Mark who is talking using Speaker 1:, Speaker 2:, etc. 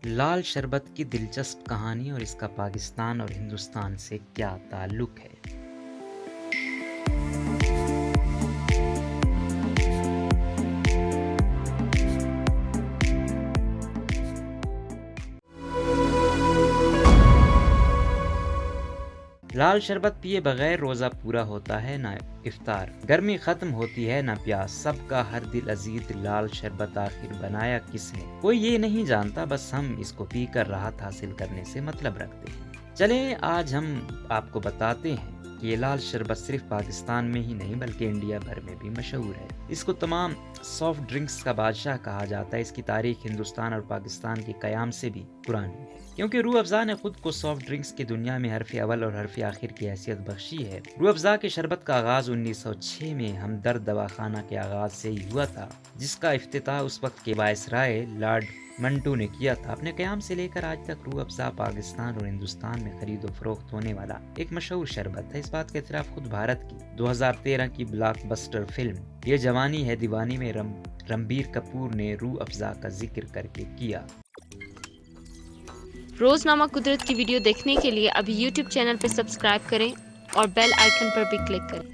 Speaker 1: لال شربت کی دلچسپ کہانی اور اس کا پاکستان اور ہندوستان سے کیا تعلق ہے۔ لال شربت پیے بغیر روزہ پورا ہوتا ہے نہ افطار، گرمی ختم ہوتی ہے نہ پیاس، سب کا ہر دل عزیز لال شربت آخر بنایا کس نے، کوئی یہ نہیں جانتا، بس ہم اس کو پی کر راحت حاصل کرنے سے مطلب رکھتے ہیں۔ چلیں آج ہم آپ کو بتاتے ہیں کہ یہ لال شربت صرف پاکستان میں ہی نہیں بلکہ انڈیا بھر میں بھی مشہور ہے۔ اس کو تمام سافٹ ڈرنکس کا بادشاہ کہا جاتا ہے۔ اس کی تاریخ ہندوستان اور پاکستان کے قیام سے بھی پرانی ہے، کیونکہ روح افزا نے خود کو سافٹ ڈرنکس کی دنیا میں حرف اول اور حرف آخر کی حیثیت بخشی ہے۔ روح افزا کے شربت کا آغاز 1906 میں ہمدرد دواخانہ کے آغاز سے ہی ہوا تھا، جس کا افتتاح اس وقت کے وائسرائے لارڈ منٹو نے کیا تھا۔ اپنے قیام سے لے کر آج تک روح افزا پاکستان اور ہندوستان میں خرید و فروخت ہونے والا ایک مشہور شربت ہے۔ اس بات کا اعتراف خود بھارت کی 2013 کی بلاک بسٹر فلم یہ جوانی ہے دیوانی میں رنبیر کپور نے روح افزا کا ذکر کر کے کیا۔
Speaker 2: روزنامہ قدرت کی ویڈیو دیکھنے کے لیے ابھی یوٹیوب چینل پہ سبسکرائب کریں اور بیل آئیکن پر بھی کلک کریں۔